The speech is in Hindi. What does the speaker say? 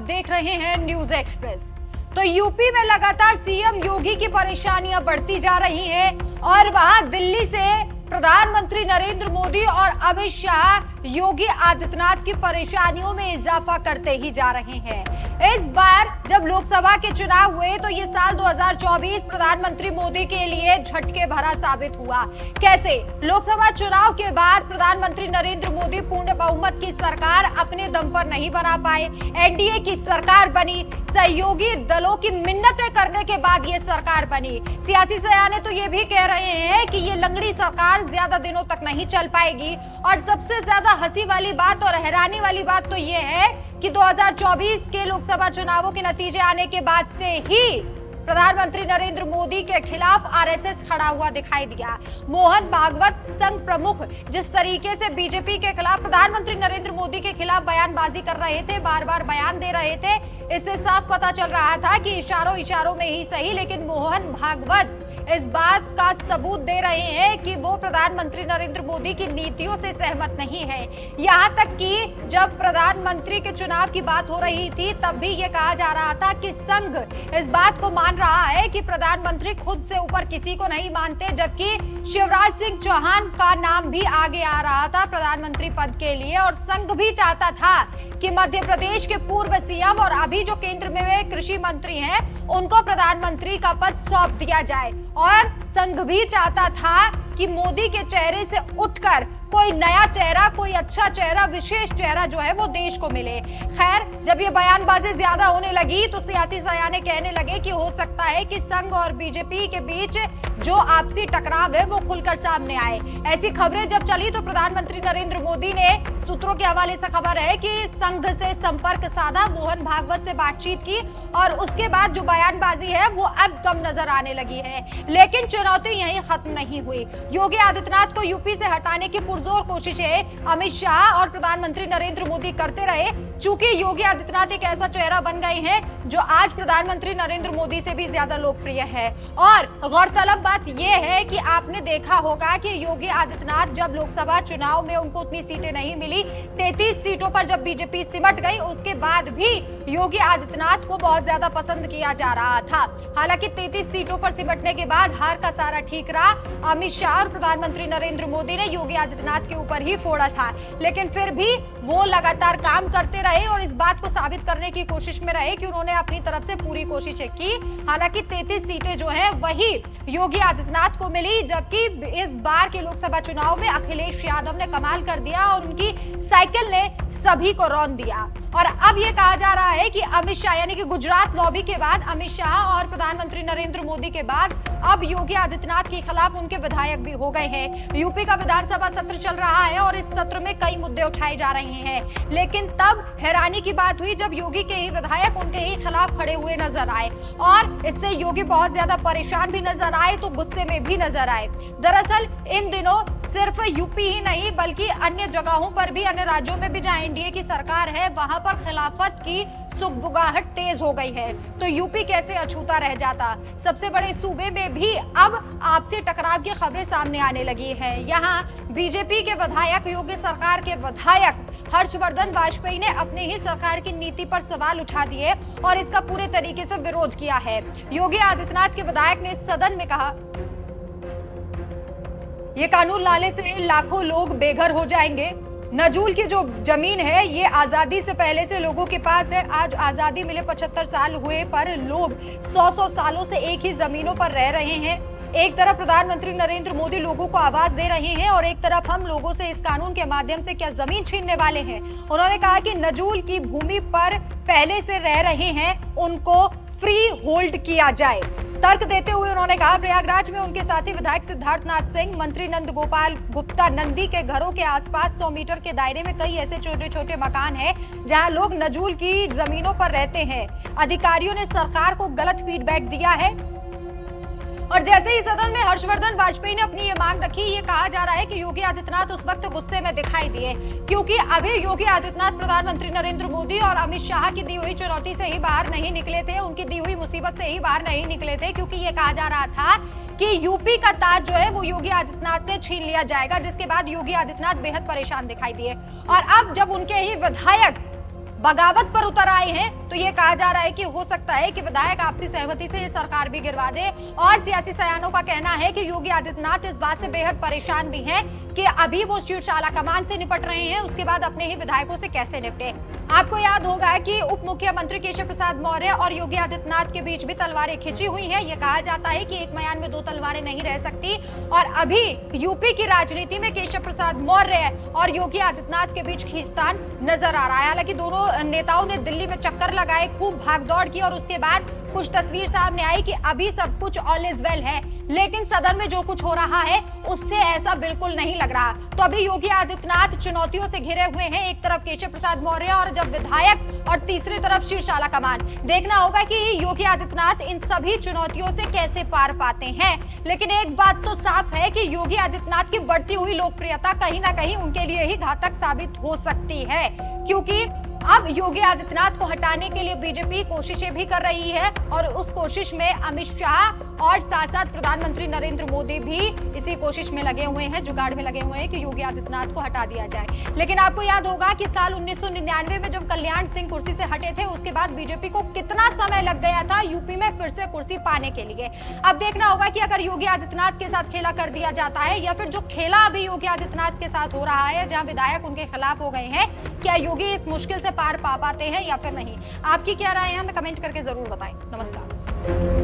देख रहे हैं न्यूज एक्सप्रेस। तो यूपी में लगातार सीएम योगी की परेशानियां बढ़ती जा रही हैं और वहां दिल्ली से प्रधानमंत्री नरेंद्र मोदी और अमित शाह योगी आदित्यनाथ की परेशानियों में इजाफा करते ही जा रहे हैं। इस बार जब लोकसभा के चुनाव हुए तो ये साल 2024 प्रधानमंत्री मोदी के लिए झटके भरा साबित हुआ। कैसे? लोकसभा चुनाव के बाद प्रधानमंत्री नरेंद्र मोदी पूर्ण बहुमत की सरकार अपने दम पर नहीं बना पाए, एनडीए की सरकार बनी, सहयोगी दलों की मिन्नतें करने के बाद ये सरकार बनी। सियासी सयाने तो ये भी कह रहे हैं कि ये लंगड़ी सरकार ज्यादा दिनों तक नहीं चल पाएगी। और सबसे ज्यादा हंसी वाली बात और हैरानी वाली बात तो ये है कि 2024 के लोकसभा चुनावों के नतीजे आने के बाद से ही प्रधानमंत्री नरेंद्र मोदी के खिलाफ आरएसएस खड़ा हुआ दिखाई दिया। मोहन भागवत संघ प्रमुख जिस तरीके से बीजेपी के खिलाफ, प्रधानमंत्री नरेंद्र मोदी के खिलाफ बयानबाजी कर रहे थे, बार बार बयान दे रहे थे, इससे साफ पता चल रहा था कि इशारों में ही सही, लेकिन मोहन भागवत इस बात का सबूत दे रहे हैं कि वो प्रधानमंत्री नरेंद्र मोदी की नीतियों से सहमत नहीं है। यहां तक कि जब प्रधानमंत्री के चुनाव की बात हो रही थी तब भी ये कहा जा रहा था कि संघ इस बात को मान रहा है कि प्रधानमंत्री खुद से ऊपर किसी को नहीं मानते, जबकि शिवराज सिंह चौहान का नाम भी आगे आ रहा था प्रधानमंत्री पद के लिए। और संघ भी चाहता था कि मध्य प्रदेश के पूर्व सीएम और अभी जो केंद्र में कृषि मंत्री हैं उनको प्रधानमंत्री का पद सौंप दिया जाए। और संघ भी चाहता था कि मोदी के चेहरे से उठकर कोई नया चेहरा, कोई अच्छा चेहरा, विशेष चेहरा जो है वो देश को मिले। खैर, जब ये बयानबाजी ज्यादा होने लगी तो सियासी सयाने कहने लगे कि हो सकता है कि संघ और बीजेपी के बीच जो आपसी टकराव है वो खुलकर सामने आए। ऐसी खबरें जब चली तो प्रधानमंत्री नरेंद्र मोदी ने, सूत्रों के हवाले से खबर है कि संघ से संपर्क साधा, मोहन भागवत से बातचीत की और उसके बाद जो बयानबाजी है वो अब कम नजर आने लगी है। लेकिन चुनौती यहीं खत्म नहीं हुई। योगी आदित्यनाथ को यूपी से हटाने की पुरजोर कोशिशें अमित शाह और प्रधानमंत्री नरेंद्र मोदी करते रहे। चूंकि योगी आदित्यनाथ एक ऐसा चेहरा बन गए हैं जो आज प्रधानमंत्री नरेंद्र मोदी से भी ज्यादा लोकप्रिय है। और गौरतलब बात यह है कि आपने देखा होगा कि योगी आदित्यनाथ जब लोकसभा चुनाव में उनको उतनी सीटें नहीं मिली, 33 सीटों पर जब बीजेपी सिमट गई, उसके बाद भी योगी आदित्यनाथ को बहुत ज्यादा पसंद किया जा रहा था। हालांकि 33 सीटों पर सिमटने के बाद हार का सारा ठीक रहा। अमित शाह और प्रधानमंत्री नरेंद्र मोदी ने योगी आदित्यनाथ के ऊपर ही फोड़ा था, लेकिन फिर भी वो लगातार काम करते रहे और इस बात को साबित करने की कोशिश में रहे कि उन्होंने अपनी तरफ से पूरी कोशिशें की। हालांकि 33 सीटें जो है वही योगी आदित्यनाथ को मिली, जबकि इस बार के लोकसभा चुनाव में अखिलेश यादव ने कमाल कर दिया और उनकी साइकिल ने सभी को रौंद दिया। और अब यह कहा जा रहा है कि अमित शाह, यानी कि गुजरात लॉबी के बाद अमित शाह और प्रधानमंत्री नरेंद्र मोदी के बाद अब योगी आदित्यनाथ के खिलाफ उनके विधायक भी हो गए हैं। यूपी का विधानसभा सत्र चल रहा है और इस सत्र में कई मुद्दे उठाए जा रहे हैं, लेकिन तब हैरानी की बात हुई जब योगी के ही विधायक उनके ही खिलाफ खड़े हुए नजर आए और इससे योगी बहुत ज्यादा परेशान भी नजर आए तो गुस्से में भी नजर आए। दरअसल इन दिनों सिर्फ यूपी ही नहीं बल्कि अन्य जगहों पर भी, अन्य राज्यों में भी जहां एनडीए की सरकार है वहां पर खिलाफत की सुगबुगाहट तेज हो गई है। तो यूपी कैसे अछूता रह जाता। सबसे बड़े सूबे में भी अब आपसी टकराव की खबरें सामने आने लगी है। यहाँ बीजेपी के विधायक, योगी सरकार के विधायक हर्षवर्धन वाजपेयी ने अपने ही सरकार की नीति पर सवाल उठा दिए और इसका पूरे तरीके से विरोध किया है। योगी आदित्यनाथ के विधायक ने सदन में कहा, ये कानून लाने से लाखों लोग बेघर हो जाएंगे। नजूल की जो जमीन है ये आजादी से पहले से लोगों के पास है। आज आजादी मिले 75 साल हुए पर लोग 100 सालों से एक ही जमीनों पर रह रहे हैं। एक तरफ प्रधानमंत्री नरेंद्र मोदी लोगों को आवाज दे रहे हैं और एक तरफ हम लोगों से इस कानून के माध्यम से क्या जमीन छीनने वाले हैं। उन्होंने कहा कि नजूल की भूमि पर पहले से रह रहे हैं उनको फ्री होल्ड किया जाए। तर्क देते हुए उन्होंने कहा, प्रयागराज में उनके साथी विधायक सिद्धार्थनाथ सिंह, मंत्री नंद गोपाल गुप्ता नंदी के घरों के आसपास 100 मीटर के दायरे में कई ऐसे छोटे छोटे मकान हैं जहां लोग नजूल की जमीनों पर रहते हैं। अधिकारियों ने सरकार को गलत फीडबैक दिया है। और जैसे ही सदन में हर्षवर्धन वाजपेयी ने अपनी ये मांग रखी, ये कहा जा रहा है कि योगी आदित्यनाथ उस वक्त गुस्से में दिखाई दिए, क्योंकि अभी योगी आदित्यनाथ प्रधानमंत्री नरेंद्र मोदी और अमित शाह की दी हुई चुनौती से ही बाहर नहीं निकले थे, उनकी दी हुई मुसीबत से ही बाहर नहीं निकले थे, क्योंकि ये कहा जा रहा था कि यूपी का ताज जो है वो योगी आदित्यनाथ से छीन लिया जाएगा, जिसके बाद योगी आदित्यनाथ बेहद परेशान दिखाई दिए। और अब जब उनके ही विधायक बगावत पर उतर आए हैं, तो ये कहा जा रहा है कि हो सकता है कि विधायक आपसी सहमति से ये सरकार भी गिरवा दे। और सियासी सयानों का कहना है कि योगी आदित्यनाथ इस बात से बेहद परेशान भी हैं कि अभी वो शीर्ष आला कमान से निपट रहे हैं, उसके बाद अपने ही विधायकों से कैसे निपटे। आपको याद होगा कि उप मुख्यमंत्री केशव प्रसाद मौर्य और योगी आदित्यनाथ के बीच भी तलवारें खिंची हुई हैं। ये कहा जाता है कि एक म्यान में दो तलवारें नहीं रह सकती, और अभी यूपी की राजनीति में केशव प्रसाद मौर्य और योगी आदित्यनाथ के बीच खींचतान नजर आ रहा है। हालांकि दोनों नेताओं ने दिल्ली में चक्कर लगाए, खूब भागदौड़ की, और उसके बाद कुछ तस्वीर सामने आई कि अभी सब कुछ ऑल इज वेल है, लेकिन सदन में जो कुछ हो रहा है उससे ऐसा बिल्कुल नहीं लग रहा। तो अभी योगी आदित्यनाथ चुनौतियों से घिरे हुए हैं, एक तरफ केशव प्रसाद मौर्य और जब विधायक, और तीसरी तरफ शीर्ष आला कमान। देखना होगा कि योगी आदित्यनाथ इन सभी चुनौतियों से कैसे पार पाते हैं। लेकिन एक बात तो साफ है कि योगी आदित्यनाथ की बढ़ती हुई लोकप्रियता कहीं ना कहीं उनके लिए ही घातक साबित हो सकती है, क्योंकि अब योगी आदित्यनाथ को हटाने के लिए बीजेपी कोशिशें भी कर रही है, और उस कोशिश में अमित शाह और साथ साथ प्रधानमंत्री नरेंद्र मोदी भी इसी कोशिश में लगे हुए हैं, जुगाड़ में लगे हुए हैं कि योगी आदित्यनाथ को हटा दिया जाए। लेकिन आपको याद होगा कि साल 1999 में जब कल्याण सिंह कुर्सी से हटे थे, उसके बाद बीजेपी को कितना समय लग गया था यूपी में फिर से कुर्सी पाने के लिए। अब देखना होगा कि अगर योगी आदित्यनाथ के साथ खेला कर दिया जाता है, या फिर जो खेला अभी योगी आदित्यनाथ के साथ हो रहा है, जहां विधायक उनके खिलाफ हो गए हैं, क्या योगी इस मुश्किल से पार पा पाते हैं या फिर नहीं। आपकी क्या राय है, हमें कमेंट करके जरूर बताएं। नमस्कार।